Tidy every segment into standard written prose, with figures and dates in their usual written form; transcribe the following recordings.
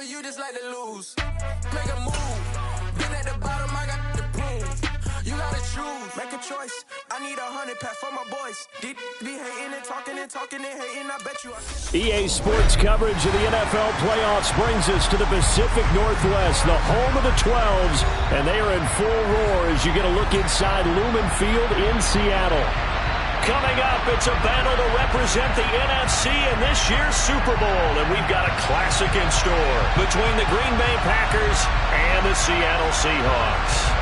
but you just like to lose. Make a move. Been at the bottom, I got the prove. You gotta choose. Make a choice. I need 100 pack for my boys. Be hating and talking and hating. I bet you EA Sports coverage of the NFL playoffs brings us to the Pacific Northwest, the home of the 12s, and they are in full roar as you get a look inside Lumen Field in Seattle. Coming up, it's a battle to represent the NFC in this year's Super Bowl, and we've got a classic in store between the Green Bay Packers and the Seattle Seahawks.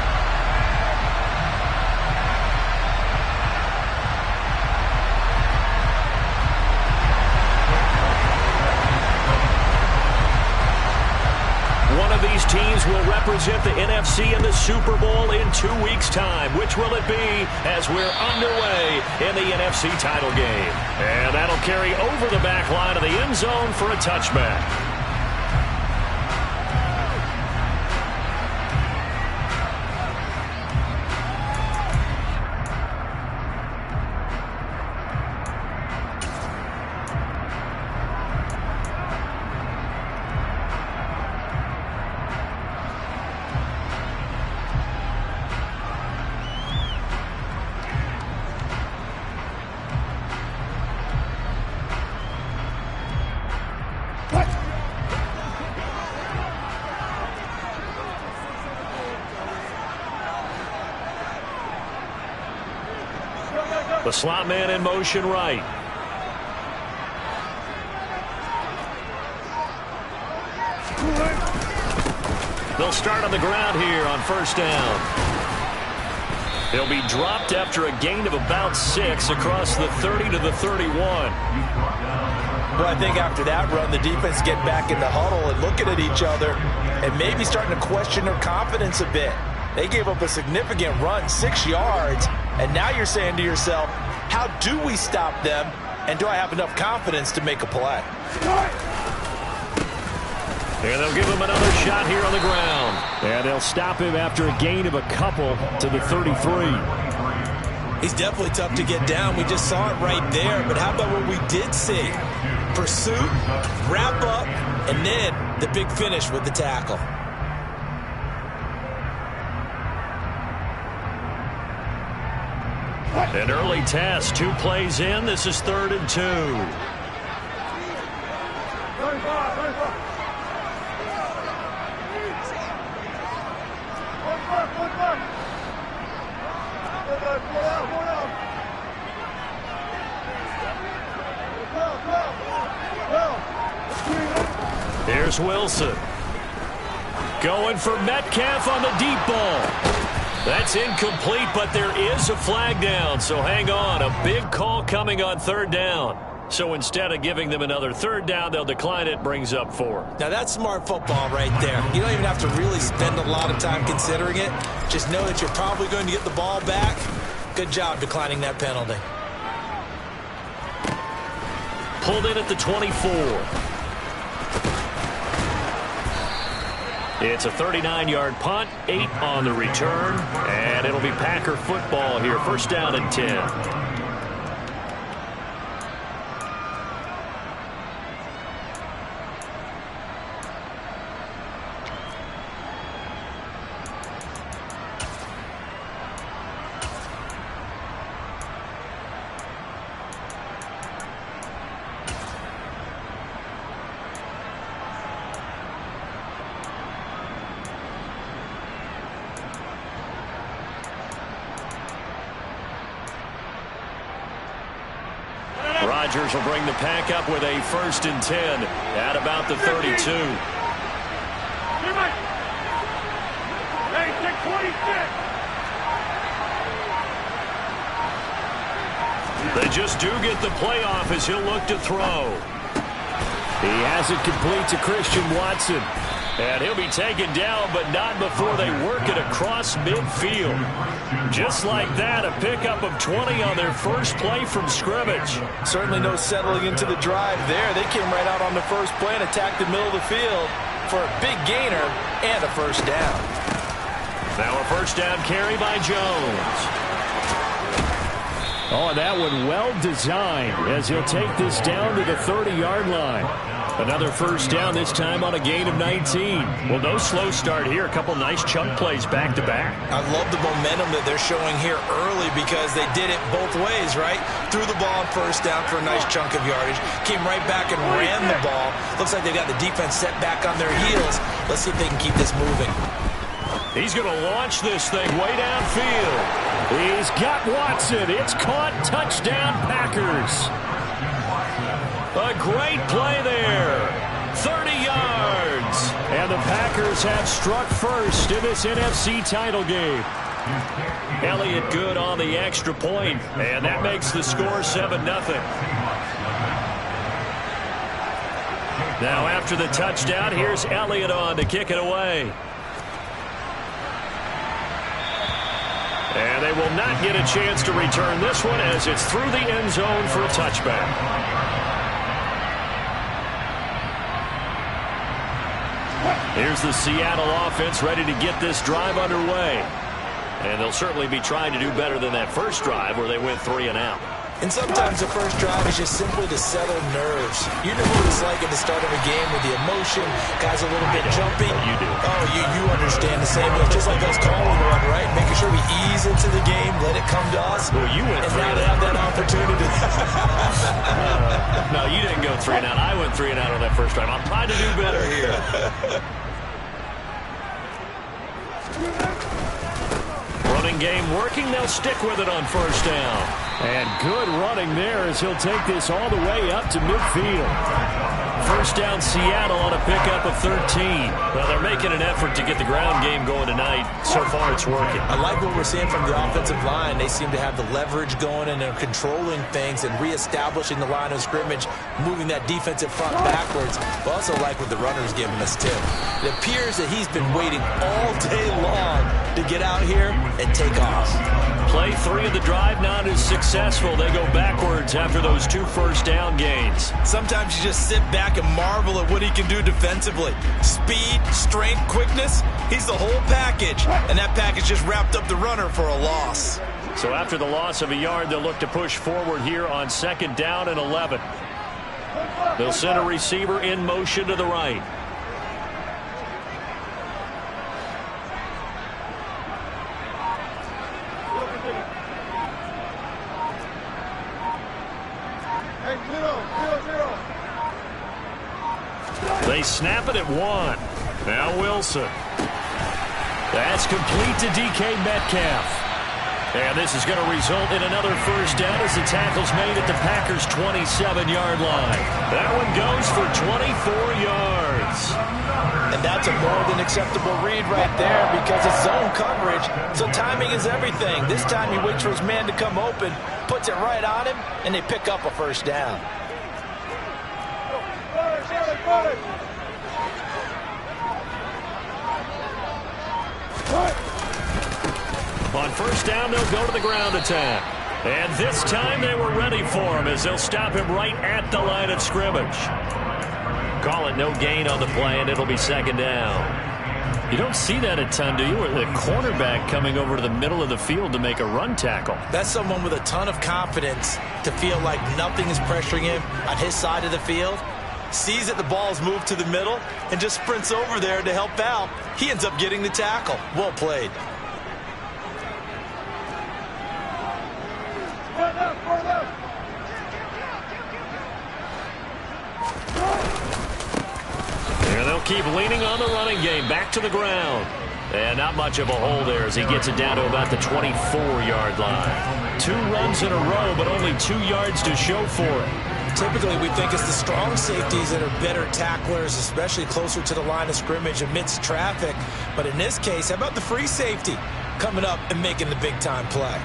One of these teams will represent the NFC in the Super Bowl in 2 weeks' time. Which will it be as we're underway in the NFC title game? And that'll carry over the back line of the end zone for a touchback. The slot man in motion right. They'll start on the ground here on first down. They'll be dropped after a gain of about 6 across the 30 to the 31. Well, I think after that run, the defense get back in the huddle and looking at each other and maybe starting to question their confidence a bit. They gave up a significant run, 6 yards, and now you're saying to yourself, how do we stop them, and do I have enough confidence to make a play? And they'll give him another shot here on the ground. And they'll stop him after a gain of a couple to the 33. He's definitely tough to get down. We just saw it right there, but how about what we did see? Pursuit, wrap up, and then the big finish with the tackle. An early test, 2 plays in. This is 3rd and 2. Here's Wilson. Going for Metcalf on the deep ball. That's incomplete, but there is a flag down, so hang on. A big call coming on 3rd down. So instead of giving them another 3rd down, they'll decline it, brings up 4. Now that's smart football right there. You don't even have to really spend a lot of time considering it. Just know that you're probably going to get the ball back. Good job declining that penalty. Pulled in at the 24. It's a 39-yard punt, 8 on the return, and it'll be Packer football here. First down and 10. Rodgers will bring the pack up with a 1st and 10 at about the 32. They just do get the playoff as he'll look to throw. He has it complete to Christian Watson. And he'll be taken down, but not before they work it across midfield. Just like that, a pickup of 20 on their first play from scrimmage. Certainly no settling into the drive there. They came right out on the first play and attacked the middle of the field for a big gainer and a first down. Now a first down carry by Jones. Oh, and that one well designed as he'll take this down to the 30-yard line. Another first down, this time on a gain of 19. Well, no slow start here. A couple nice chunk plays back-to-back. I love the momentum that they're showing here early because they did it both ways, right? Threw the ball on first down for a nice chunk of yardage. Came right back and ran the ball. Looks like they got the defense set back on their heels. Let's see if they can keep this moving. He's going to launch this thing way downfield. He's got Watson. It's caught. Touchdown, Packers. A great play there. 30 yards. And the Packers have struck first in this NFC title game. Elliott good on the extra point, and that makes the score 7-0. Now after the touchdown, here's Elliott on to kick it away. And they will not get a chance to return this one as it's through the end zone for a touchback. Here's the Seattle offense ready to get this drive underway. And they'll certainly be trying to do better than that first drive where they went 3 and out. And sometimes the first drive is just simply to settle nerves. You know what it's like at the start of a game with the emotion, guys a little bit jumpy. You do. Oh, you understand the same. It's just like us calling one, right? Making sure we ease into the game, let it come to us. Well, you went and 3 now and they out. have that opportunity. No, you didn't go 3 and out. I went 3 and out on that first drive. I'm trying to do better here. Running game working. They'll stick with it on first down. And good running there as he'll take this all the way up to midfield. First down Seattle on a pickup of 13. Well, they're making an effort to get the ground game going tonight. So far, it's working. I like what we're seeing from the offensive line. They seem to have the leverage going, and they're controlling things and reestablishing the line of scrimmage, moving that defensive front backwards. But also like what the runner's giving us, too. It appears that he's been waiting all day long to get out here and take off. Play 3 of the drive not as successful. They go backwards after those 2 first down gains. Sometimes you just sit back and marvel at what he can do defensively. Speed, strength, quickness, he's the whole package. And that package just wrapped up the runner for a loss. So after the loss of a yard, they'll look to push forward here on 2nd down and 11. They'll send a receiver in motion to the right. They snap it at 1. Now Wilson. That's complete to DK Metcalf. And this is going to result in another first down as the tackle's made at the Packers' 27-yard line. That one goes for 24 yards. And that's a more than acceptable read right there because it's zone coverage, so timing is everything. This time he waits for his man to come open, puts it right on him, and they pick up a first down. On first down, they'll go to the ground attack. And this time they were ready for him as they'll stop him right at the line of scrimmage. Call it no gain on the play, and it'll be 2nd down. You don't see that a ton, do you? Or the cornerback coming over to the middle of the field to make a run tackle. That's someone with a ton of confidence to feel like nothing is pressuring him on his side of the field. Sees that the ball's moved to the middle and just sprints over there to help out. He ends up getting the tackle. Well played. And they'll keep leaning on the running game. Back to the ground. And not much of a hole there as he gets it down to about the 24-yard line. 2 runs in a row, but only 2 yards to show for it. Typically, we think it's the strong safeties that are better tacklers, especially closer to the line of scrimmage amidst traffic. But in this case, how about the free safety coming up and making the big-time play?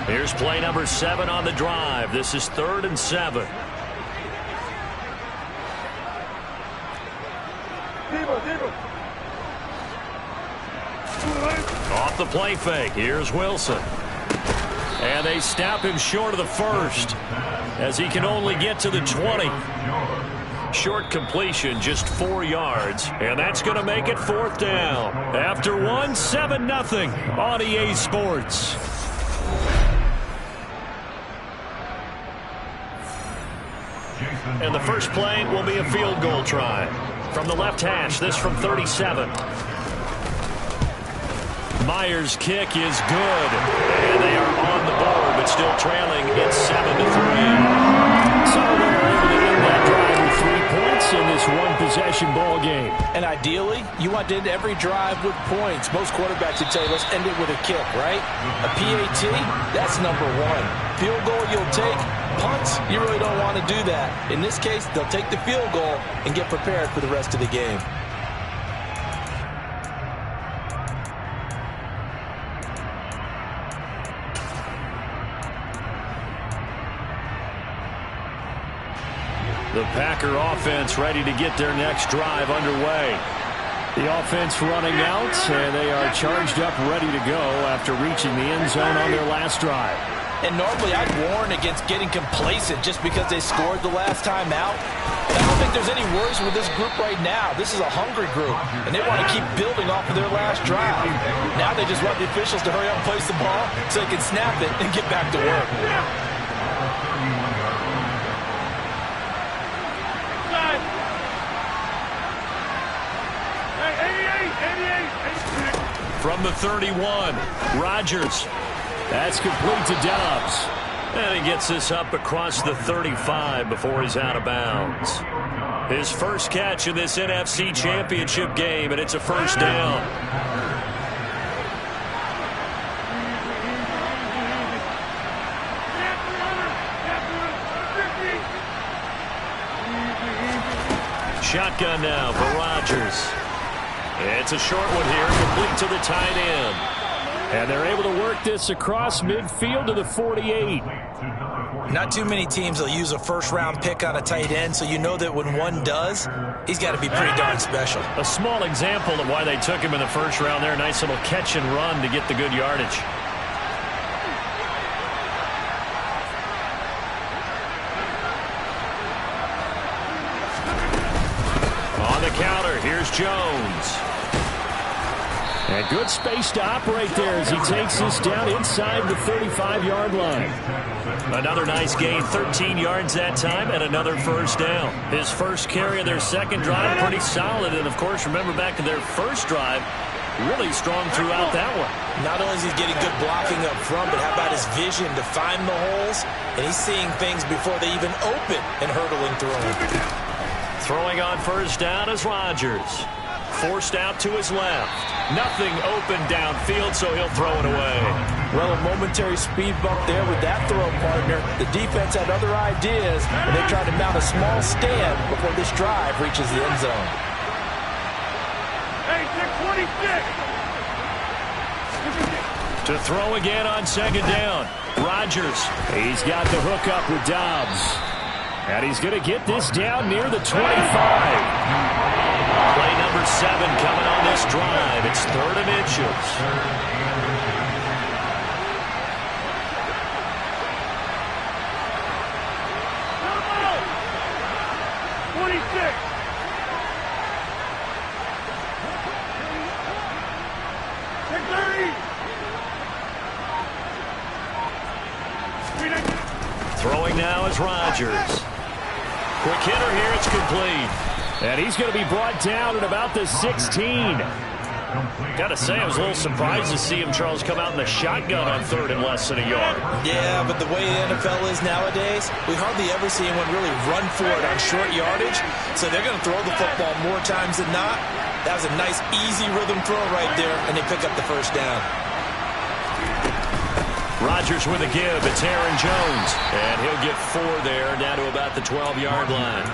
Here's play number 7 on the drive. This is 3rd and 7. Off the play fake. Here's Wilson. And they stop him short of the first as he can only get to the 20. Short completion, just 4 yards. And that's going to make it 4th down. After 1, 7-0 on EA Sports. And the first play will be a field goal try. From the left hash, this from 37. Myers' kick is good. And they are on the board, but still trailing. It's 7-3. So they're able to end that drive with 3 points in this one-possession ball game. And ideally, you want to end every drive with points. Most quarterbacks would tell you, let's end it with a kick, right? A PAT, that's number one. Field goal you'll take. Punts, you really don't want to do that. In this case, they'll take the field goal and get prepared for the rest of the game. The Packer offense ready to get their next drive underway. The offense running out, and they are charged up, ready to go after reaching the end zone on their last drive. And normally I'd warn against getting complacent just because they scored the last time out. But I don't think there's any worries with this group right now. This is a hungry group, and they want to keep building off of their last drive. Now they just want the officials to hurry up and place the ball so they can snap it and get back to work. From the 31, Rodgers. That's complete to Dobbs. And he gets this up across the 35 before he's out of bounds. His first catch in this NFC Championship game, and it's a first down. Shotgun now for Rodgers. It's a short one here, complete to the tight end. And they're able to work this across midfield to the 48. Not too many teams will use a first-round pick on a tight end, so you know that when one does, he's got to be pretty darn special. A small example of why they took him in the first round there. Nice little catch and run to get the good yardage. On the counter, here's Jones. And good space to operate there as he takes this down inside the 35-yard line. Another nice gain, 13 yards that time, and another first down. His first carry of their second drive, pretty solid. And, of course, remember back to their first drive, really strong throughout that one. Not only is he getting good blocking up front, but how about his vision to find the holes? And he's seeing things before they even open and hurdling through them. Throwing on first down is Rodgers. Forced out to his left. Nothing open downfield, so he'll throw it away. Well, a momentary speed bump there with that throw partner. The defense had other ideas, and they tried to mount a small stand before this drive reaches the end zone. Hey, 26! To throw again on second down. Rodgers. He's got the hook up with Dobbs. And he's going to get this down near the 25. Play number 7 coming on this drive. It's 3rd and inches. Throwing now is Rodgers. Quick hitter here, it's complete. And he's going to be brought down at about the 16. Got to say, I was a little surprised to see him, Charles, come out in the shotgun on 3rd and less than a yard. Yeah, but the way the NFL is nowadays, we hardly ever see anyone really run for it on short yardage. So they're going to throw the football more times than not. That was a nice, easy rhythm throw right there, and they pick up the first down. Rodgers with a give. It's Aaron Jones. And he'll get 4 there, down to about the 12-yard line.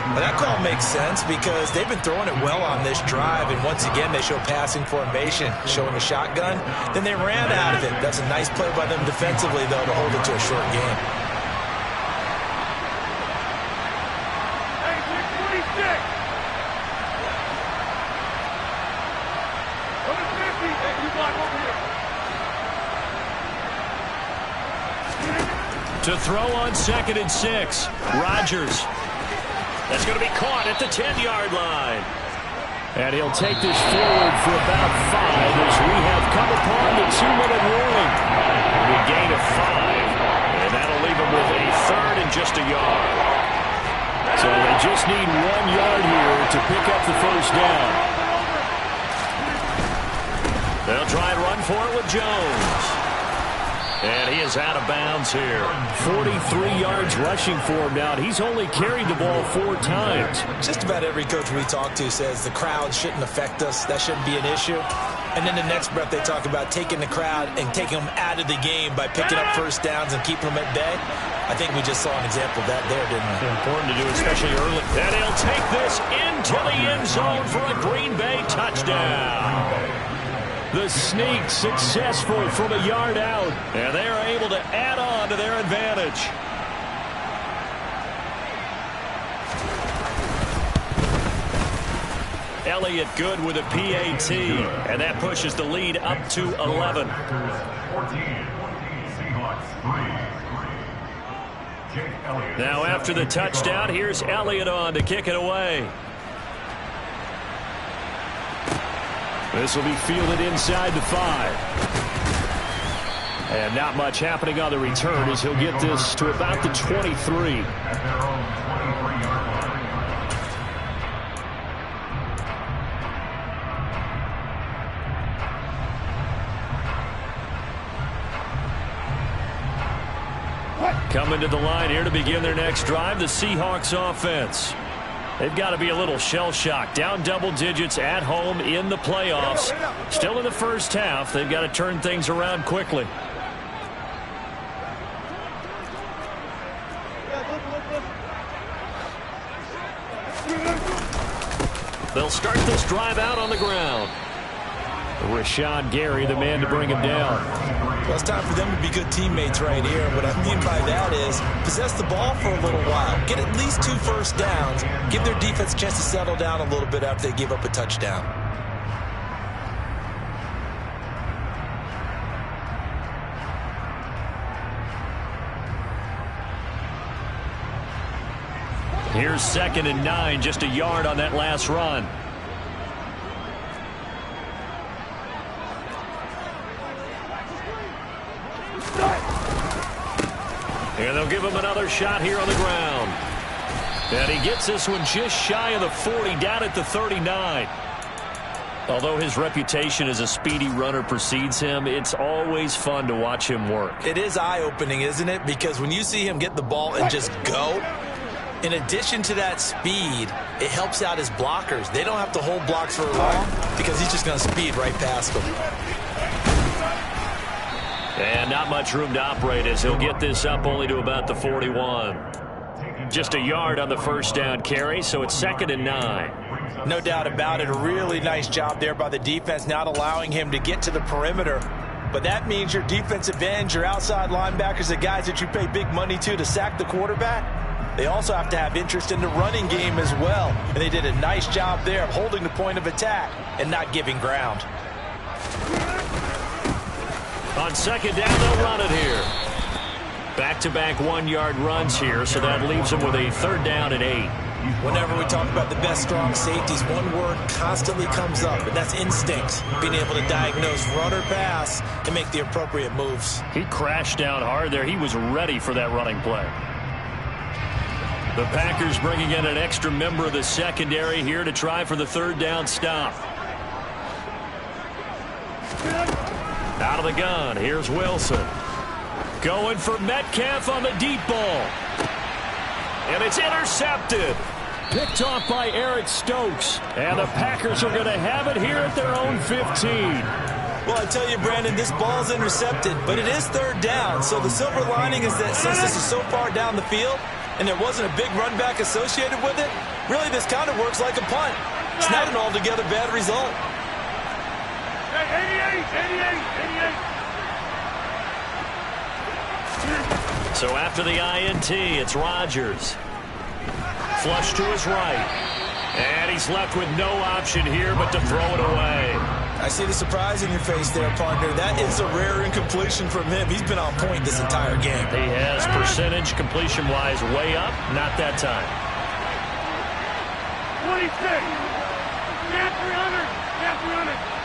Well, that call makes sense because they've been throwing it well on this drive, and once again they show passing formation, showing the shotgun. Then they ran out of it. That's a nice play by them defensively, though, to hold it to a short game. To throw on 2nd and 6, Rodgers. That's going to be caught at the 10-yard line. And he'll take this forward for about 5 as we have come upon the 2-minute warning. A gain of 5, and that'll leave him with a 3rd and just a yard. So they just need 1 yard here to pick up the first down. They'll try and run for it with Jones. And he is out of bounds here. 43 yards rushing for him now. He's only carried the ball 4 times. Just about every coach we talk to says the crowd shouldn't affect us. That shouldn't be an issue. And then the next breath they talk about taking the crowd and taking them out of the game by picking up first downs and keeping them at bay. I think we just saw an example of that there, didn't we? Important to do, especially early. And he'll take this into the end zone for a Green Bay touchdown. The sneak successful from a yard out, and they are able to add on to their advantage. Elliott good with a PAT, and that pushes the lead up to 11. Now after the touchdown, here's Elliott on to kick it away. This will be fielded inside the 5. And not much happening on the return as he'll get this to about the 23. Coming to the line here to begin their next drive, the Seahawks offense. They've got to be a little shell-shocked. Down double digits at home in the playoffs. Still in the first half. They've got to turn things around quickly. They'll start this drive out on the ground. Rashawn Gary, the man to bring him down. Well, it's time for them to be good teammates right here. What I mean by that is possess the ball for a little while. Get at least 2 first downs. Give their defense a chance to settle down a little bit after they give up a touchdown. Here's 2nd and 9, just a yard on that last run. And they'll give him another shot here on the ground. And he gets this one just shy of the 40, down at the 39. Although his reputation as a speedy runner precedes him, it's always fun to watch him work. It is eye-opening, isn't it? Because when you see him get the ball and just go, in addition to that speed, it helps out his blockers. They don't have to hold blocks for long because he's just going to speed right past them. And not much room to operate as he'll get this up only to about the 41. Just a yard on the first down carry, so it's 2nd and 9. No doubt about it. A really nice job there by the defense, not allowing him to get to the perimeter. But that means your defensive ends, your outside linebackers, the guys that you pay big money to sack the quarterback, they also have to have interest in the running game as well. And they did a nice job there of holding the point of attack and not giving ground. On 2nd down, they'll run it here. Back-to-back 1-yard runs here, so that leaves them with a 3rd down and 8. Whenever we talk about the best strong safeties, one word constantly comes up, and that's instinct. Being able to diagnose run or pass and make the appropriate moves. He crashed down hard there. He was ready for that running play. The Packers bringing in an extra member of the secondary here to try for the 3rd down stop. Out of the gun, here's Wilson. Going for Metcalf on the deep ball. And it's intercepted. Picked off by Eric Stokes. And the Packers are going to have it here at their own 15. Well, I tell you, Brandon, this ball's intercepted, but it is 3rd down. So the silver lining is that since this is so far down the field and there wasn't a big run back associated with it, really this kind of works like a punt. It's not an altogether bad result. 88. So after the INT, it's Rodgers. Flush to his right. And he's left with no option here but to throw it away. I see the surprise in your face there, partner. That is a rare incompletion from him. He's been on point this entire game. He has percentage completion-wise way up. Not that time. 26. Yeah, 300. Yeah, 300.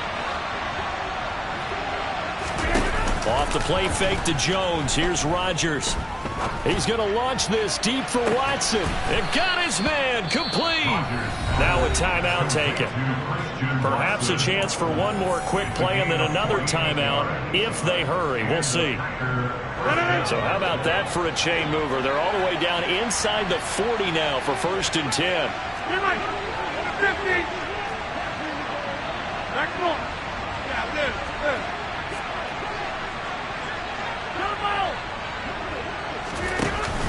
Off the play fake to Jones. Here's Rodgers. He's going to launch this deep for Watson. And got his man complete. Now a timeout taken. Perhaps a chance for one more quick play and then another timeout if they hurry. We'll see. So how about that for a chain mover? They're all the way down inside the 40 now for 1st and 10.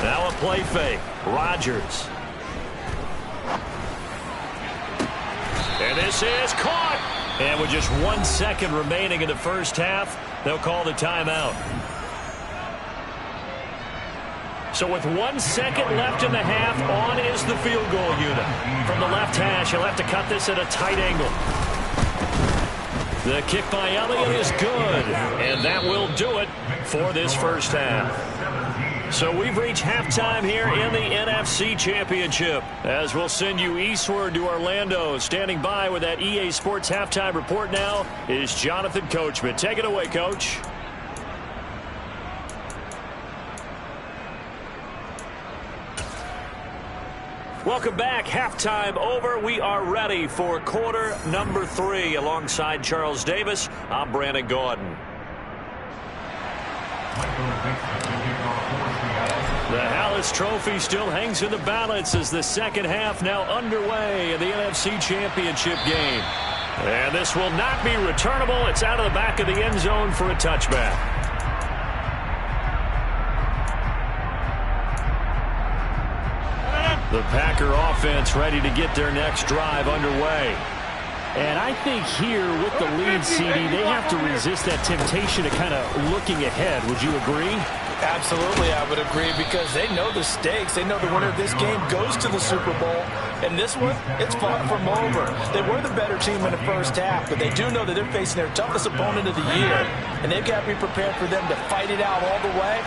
Now a play fake. Rodgers. And this is caught. And with just 1 second remaining in the first half, they'll call the timeout. So with 1 second left in the half, on is the field goal unit. From the left hash, he'll have to cut this at a tight angle. The kick by Elliott is good. And that will do it for this first half. So we've reached halftime here in the NFC Championship. As we'll send you eastward to Orlando. Standing by with that EA Sports halftime report now is Jonathan Coachman. Take it away, Coach. Welcome back. Halftime over. We are ready for quarter number 3. Alongside Charles Davis, I'm Brandon Gaudin. The Hallis Trophy still hangs in the balance as the second half now underway in the NFC Championship game. And this will not be returnable. It's out of the back of the end zone for a touchback. The Packer offense ready to get their next drive underway. And I think here with the lead, CD, they have to resist that temptation of kind of looking ahead. Would you agree? Absolutely, I would agree, because they know the stakes. They know the winner of this game goes to the Super Bowl. And this one, it's far from over. They were the better team in the first half, but they do know that they're facing their toughest opponent of the year. And they've got to be prepared for them to fight it out all the way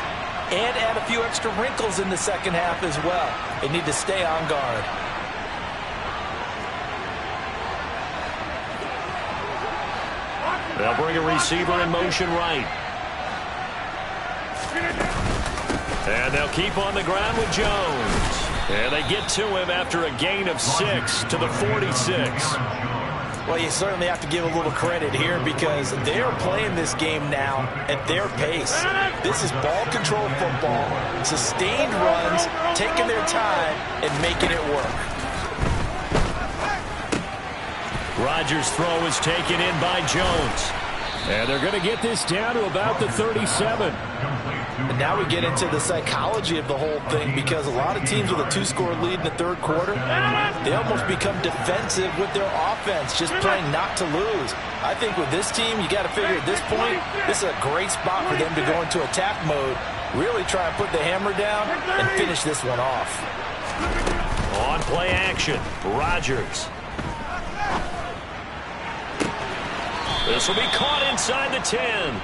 and add a few extra wrinkles in the second half as well. They need to stay on guard. They'll bring a receiver in motion right. And they'll keep on the ground with Jones. And they get to him after a gain of 6 to the 46. Well, you certainly have to give a little credit here because they're playing this game now at their pace. This is ball control football, sustained runs, taking their time, and making it work. Rodgers' throw is taken in by Jones. And they're going to get this down to about the 37. And now we get into the psychology of the whole thing, because a lot of teams with a 2-score lead in the third quarter, they almost become defensive with their offense, just playing not to lose. I think with this team, you got to figure at this point, this is a great spot for them to go into attack mode, really try and put the hammer down and finish this one off. On play action, Rodgers. This will be caught inside the 10.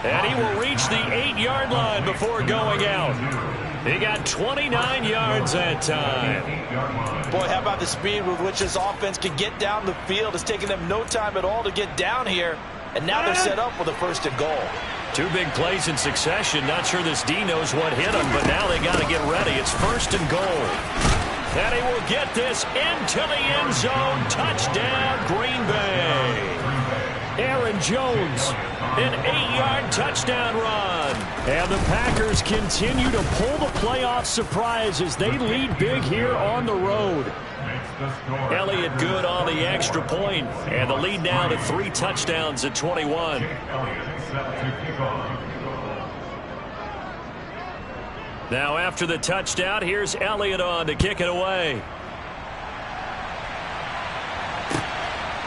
And he will reach the 8-yard line before going out. He got 29 yards that time. Boy, how about the speed with which this offense can get down the field? It's taken them no time at all to get down here. And now they're set up with a 1st and goal. 2 big plays in succession. Not sure this D knows what hit him, but now they got to get ready. It's 1st and goal. And he will get this into the end zone. Touchdown, Green Bay. Aaron Jones, an 8-yard touchdown run. And the Packers continue to pull the playoff surprise as they lead big here on the road. Elliott good on the extra point, and the lead now to 3 touchdowns at 21. Now after the touchdown, here's Elliott on to kick it away.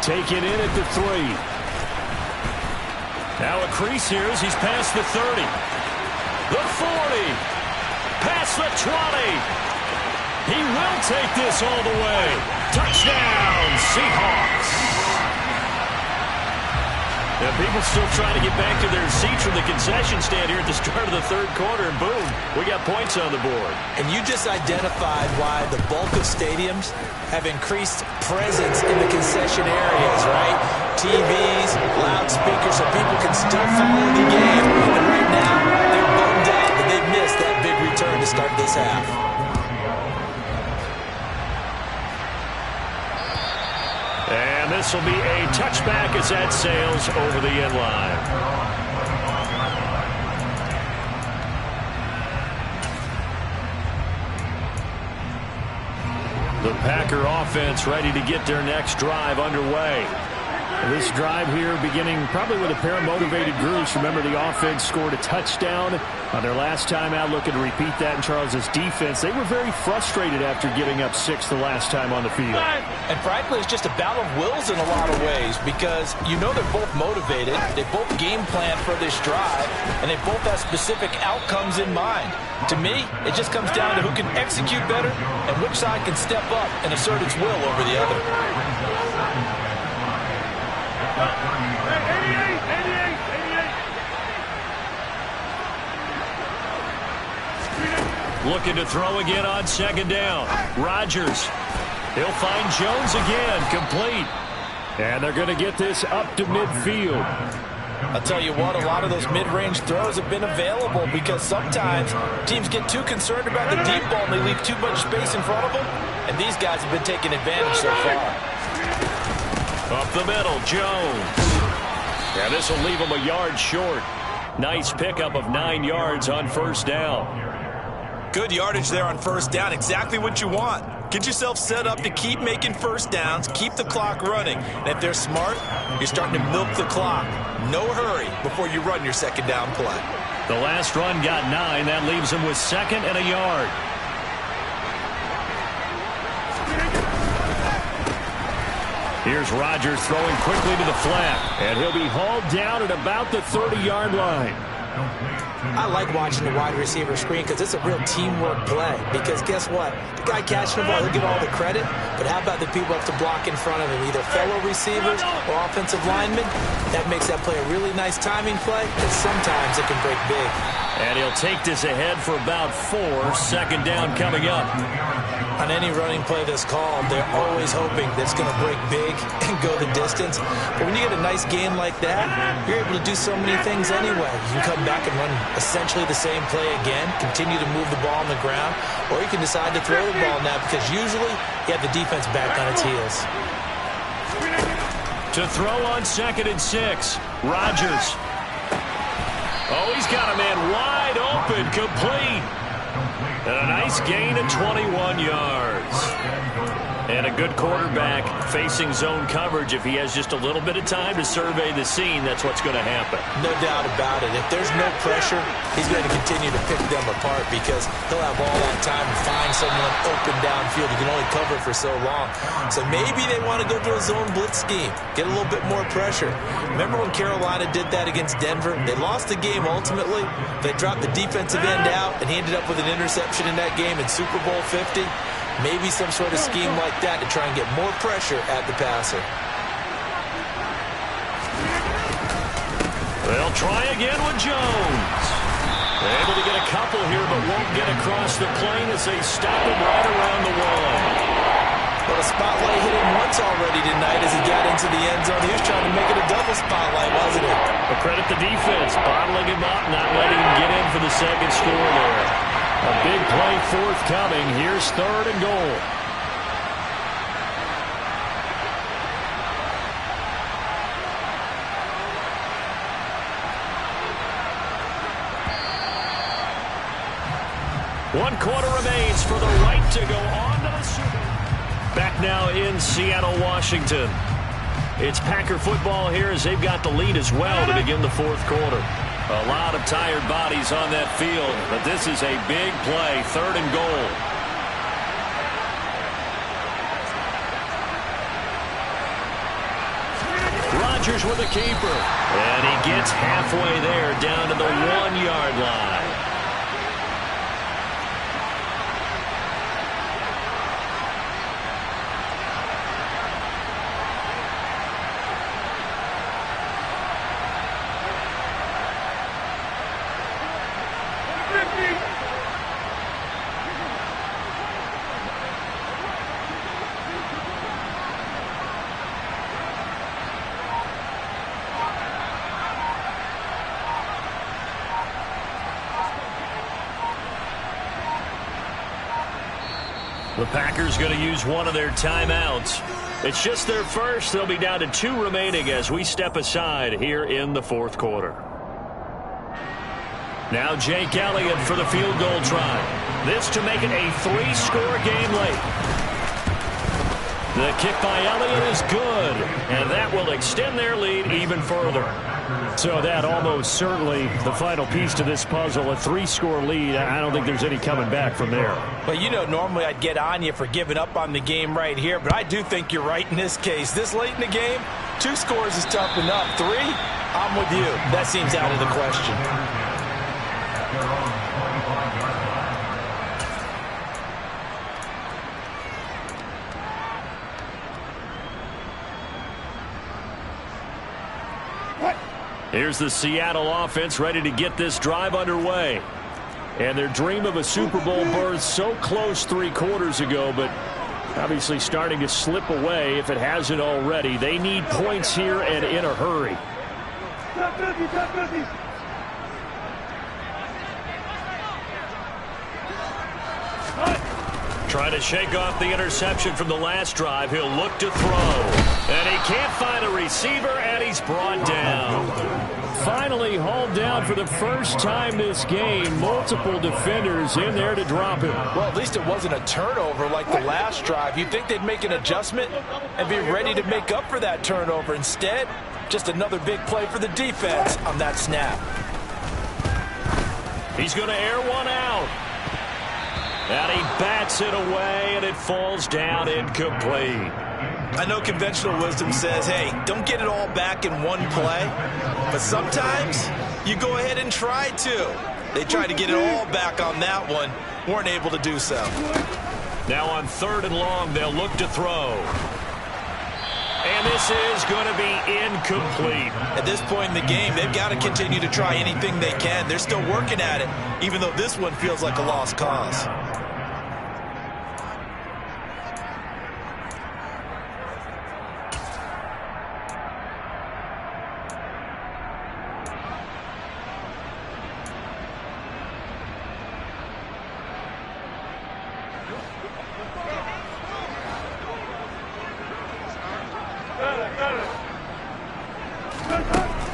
Take it in at the 3. Now a crease here as he's past the 30. The 40. Past the 20. He will take this all the way. Touchdown, Seahawks. The People still trying to get back to their seats from the concession stand here at the start of the third quarter, and boom, we got points on the board. And you just identified why the bulk of stadiums have increased presence in the concession areas, right? TVs, loudspeakers, so people can still follow the game. And right now, they're bummed out that they missed that big return to start this half. And this will be a touchback as that sails over the end line. The Packer offense ready to get their next drive underway. This drive here beginning probably with a pair of motivated groups. Remember, the offense scored a touchdown on their last time out, looking to repeat that in Charles's defense. They were very frustrated after giving up 6 the last time on the field. And frankly, it's just a battle of wills in a lot of ways because you know they're both motivated. They both game plan for this drive, and they both have specific outcomes in mind. To me, it just comes down to who can execute better and which side can step up and assert its will over the other. Looking to throw again on second down. Rodgers. He'll find Jones again, complete. And they're going to get this up to midfield. I'll tell you what, a lot of those mid-range throws have been available because sometimes teams get too concerned about the deep ball and they leave too much space in front of them. And these guys have been taking advantage so far. Up the middle, Jones. Yeah, this will leave him a yard short. Nice pickup of 9 yards on first down. Good yardage there on first down. Exactly what you want. Get yourself set up to keep making first downs, keep the clock running. And if they're smart, you're starting to milk the clock. No hurry before you run your second down play. The last run got 9. That leaves him with 2nd and a yard. Here's Rodgers throwing quickly to the flat. And he'll be hauled down at about the 30-yard line. I like watching the wide receiver screen because it's a real teamwork play. Because guess what? The guy catching the ball, he'll get all the credit. But how about the people up to block in front of him, either fellow receivers or offensive linemen? That makes that play a really nice timing play, and sometimes it can break big. And he'll take this ahead for about 4. Second down coming up. On any running play that's called, they're always hoping that it's going to break big and go the distance. But when you get a nice gain like that, you're able to do so many things anyway. You can come back and run essentially the same play again, continue to move the ball on the ground, or you can decide to throw the ball now because usually you have the defense back on its heels. To throw on 2nd and 6, Rodgers. Oh, he's got a man wide open, complete. And a nice gain of 21 yards. And a good quarterback facing zone coverage. If he has just a little bit of time to survey the scene, that's what's going to happen. No doubt about it. If there's no pressure, he's going to continue to pick them apart because he'll have all that time to find someone open downfield. He can only cover for so long. So maybe they want to go to a zone blitz scheme, get a little bit more pressure. Remember when Carolina did that against Denver? They lost the game ultimately. They dropped the defensive end out, and he ended up with an interception in that game in Super Bowl 50. Maybe some sort of scheme like that to try and get more pressure at the passer. They'll try again with Jones. They're able to get a couple here, but won't get across the plane as they stop him right around the wall. Well, the spotlight hit him once already tonight as he got into the end zone. He was trying to make it a double spotlight, wasn't it? But credit the defense, bottling him up, not letting him get in for the second score there. A big play forthcoming. Here's 3rd and goal. One quarter remains for the right to go on to the Super Bowl. Back now in Seattle, Washington. It's Packer football here as they've got the lead as well to begin the 4th quarter. A lot of tired bodies on that field, but this is a big play, 3rd and goal. Rodgers with a keeper, and he gets halfway there down to the 1-yard line. The Packers going to use one of their timeouts. It's just their first. They'll be down to 2 remaining as we step aside here in the fourth quarter. Now Jake Elliott for the field goal try. This to make it a 3-score game late. The kick by Elliott is good, and that will extend their lead even further. So that almost certainly the final piece to this puzzle, a 3-score lead. I don't think there's any coming back from there. Well, you know, normally I'd get on you for giving up on the game right here, but I do think you're right in this case. This late in the game, 2 scores is tough enough. 3, I'm with you. That seems out of the question. Here's the Seattle offense ready to get this drive underway. And their dream of a Super Bowl berth so close 3 quarters ago, but obviously starting to slip away if it hasn't already. They need points here and in a hurry. Trying to shake off the interception from the last drive. He'll look to throw. And he can't find a receiver, and he's brought down. Finally hauled down for the first time this game. Multiple defenders in there to drop him. Well, at least it wasn't a turnover like the last drive. You'd think they'd make an adjustment and be ready to make up for that turnover. Instead, just another big play for the defense on that snap. He's going to air one out. And he bats it away, and it falls down incomplete. I know conventional wisdom says, hey, don't get it all back in one play. But sometimes you go ahead and try to. They tried to get it all back on that one. Weren't able to do so. Now on 3rd and long, they'll look to throw. And this is going to be incomplete. At this point in the game, they've got to continue to try anything they can. They're still working at it, even though this one feels like a lost cause.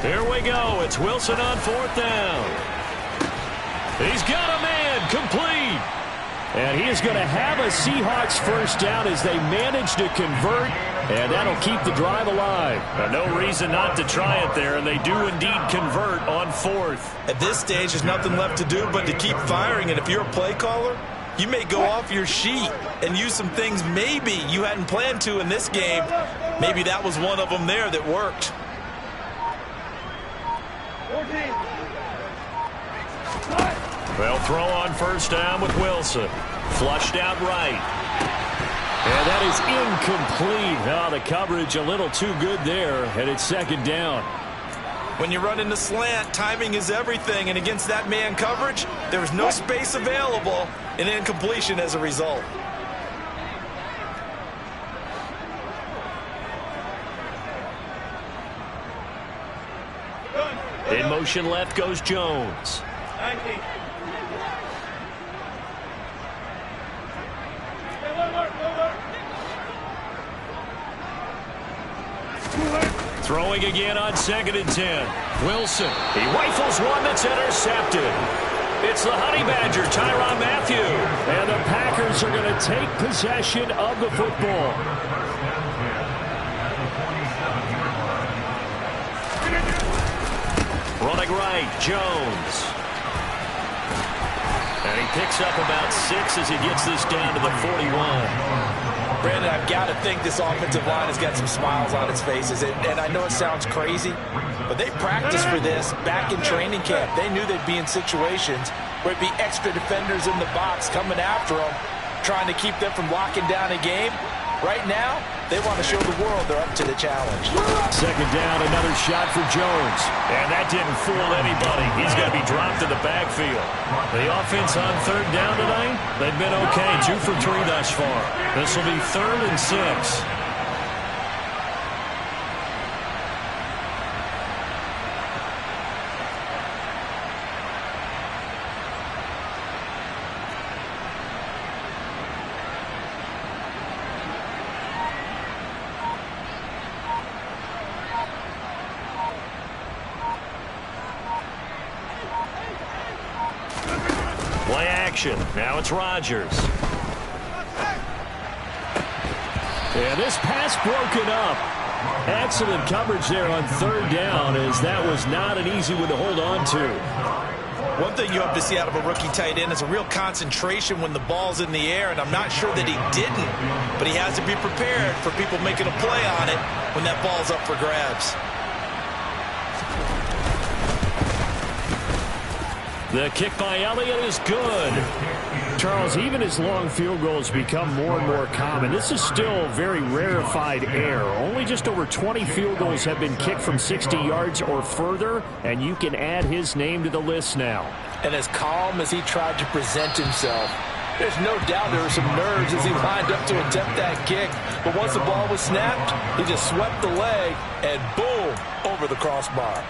Here we go. It's Wilson on 4th down. He's got a man complete. And he is going to have a Seahawks first down as they manage to convert, and that'll keep the drive alive. No reason not to try it there, and they do indeed convert on 4th. At this stage, there's nothing left to do but to keep firing, and if you're a play caller, you may go off your sheet and use some things maybe you hadn't planned to in this game. Maybe that was one of them there that worked. They'll throw on 1st down with Wilson. Flushed out right. And that is incomplete. Oh, the coverage a little too good there, and it's 2nd down. When you run into slant, timing is everything, and against that man coverage, there was no space available, and incompletion as a result. In motion left goes Jones. Throwing again on 2nd and 10. Wilson. He rifles one that's intercepted. It's the Honey Badger, Tyrann Mathieu. And the Packers are going to take possession of the football. Running right, Jones. And he picks up about 6 as he gets this down to the 41. Brandon, I've got to think this offensive line has got some smiles on its faces. And I know it sounds crazy, but they practiced for this back in training camp. They knew they'd be in situations where it'd be extra defenders in the box coming after them, trying to keep them from locking down a game. Right now, they want to show the world they're up to the challenge. 2nd down, another shot for Jones. And that didn't fool anybody. He's going to be dropped in the backfield. The offense on 3rd down tonight, they've been okay. 2 for 3 thus far. This will be 3rd and 6. action. Now it's Rodgers. And this pass broken up. Excellent coverage there on third down, as that was not an easy one to hold on to. One thing you hope to see out of a rookie tight end is a real concentration when the ball's in the air, and I'm not sure that he didn't, but he has to be prepared for people making a play on it when that ball's up for grabs. The kick by Elliott is good. Charles, even as long field goals become more and more common, this is still very rarefied air. Only just over 20 field goals have been kicked from 60 yards or further, and you can add his name to the list now. And as calm as he tried to present himself, there's no doubt there were some nerves as he lined up to attempt that kick. But once the ball was snapped, he just swept the leg and boom, over the crossbar.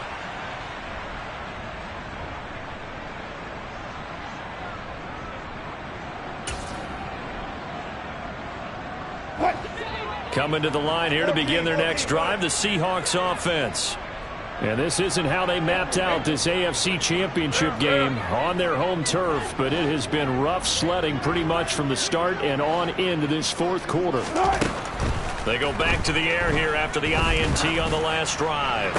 Coming to the line here to begin their next drive, the Seahawks offense. And this isn't how they mapped out this AFC Championship game on their home turf, but it has been rough sledding pretty much from the start and on into this fourth quarter. They go back to the air here after the INT on the last drive.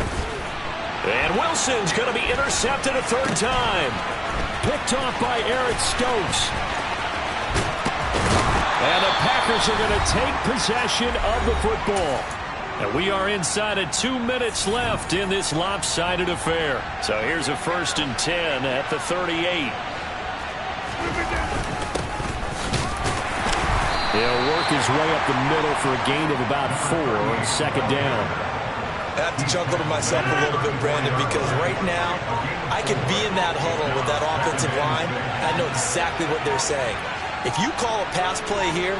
And Wilson's going to be intercepted a third time. Picked off by Eric Stokes. And the Packers are going to take possession of the football. And we are inside of 2 minutes left in this lopsided affair. So here's a 1st and 10 at the 38. He'll work his way up the middle for a gain of about 4 on 2nd down. I have to chuckle to myself a little bit, Brandon, because right now I could be in that huddle with that offensive line. I know exactly what they're saying. If you call a pass play here,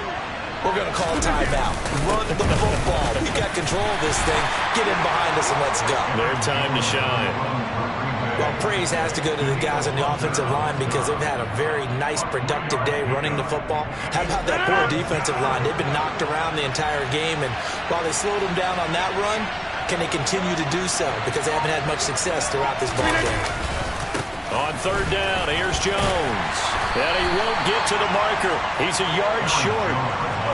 we're going to call a timeout. Run the football. We got control of this thing. Get in behind us and let's go. Their time to shine. Well, praise has to go to the guys on the offensive line because they've had a very nice, productive day running the football. How about that poor defensive line? They've been knocked around the entire game, and while they slowed them down on that run, can they continue to do so? Because they haven't had much success throughout this ball game. On 3rd down, here's Jones. And he won't get to the marker. He's a yard short.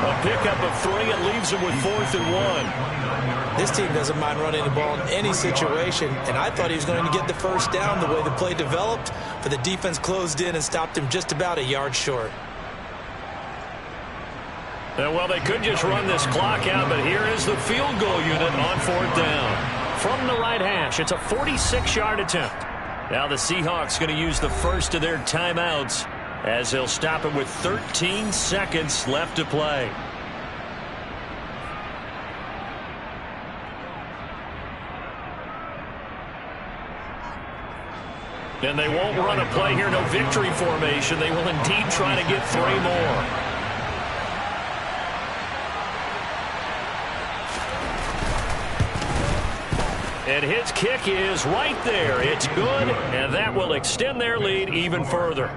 A pickup of 3. It leaves him with 4th and 1. This team doesn't mind running the ball in any situation, and I thought he was going to get the first down the way the play developed, but the defense closed in and stopped him just about a yard short. Well, they could just run this clock out, but here is the field goal unit on 4th down. From the right hash, it's a 46-yard attempt. Now the Seahawks going to use the first of their timeouts as they'll stop it with 13 seconds left to play. And they won't run a play here, no victory formation. They will indeed try to get 3 more. And his kick is right there. It's good, and that will extend their lead even further.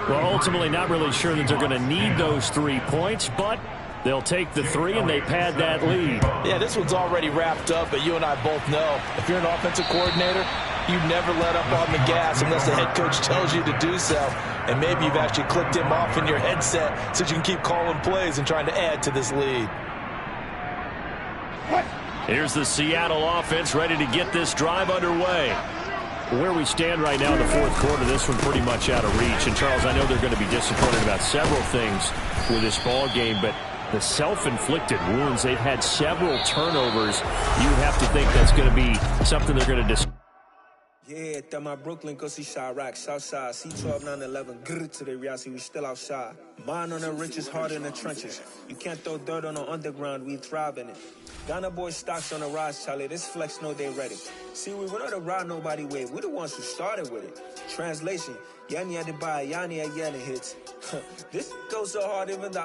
Well, ultimately not really sure that they're going to need those 3 points, but they'll take the 3 and they pad that lead. Yeah, this one's already wrapped up, but you and I both know if you're an offensive coordinator, you never let up on the gas unless the head coach tells you to do so. And maybe you've actually clicked him off in your headset so you can keep calling plays and trying to add to this lead. Here's the Seattle offense ready to get this drive underway. Where we stand right now in the fourth quarter, this one pretty much out of reach. And, Charles, I know they're going to be disappointed about several things with this ball game, but the self-inflicted wounds, they've had several turnovers. You have to think that's going to be something they're going to discuss. Yeah, that my Brooklyn, go see Chirac, Southside, C12, 911, grrr to the reality, we still outside. Mine on the riches, hard in the trenches. You can't throw dirt on the underground, we thrive in it. Ghana boys stocks on the rise, Charlie, this flex know they ready. See, we went on the ride nobody wave, we the ones who started with it. Translation, Yanni had to buy, Yanni had yelling hits. This goes so hard, even the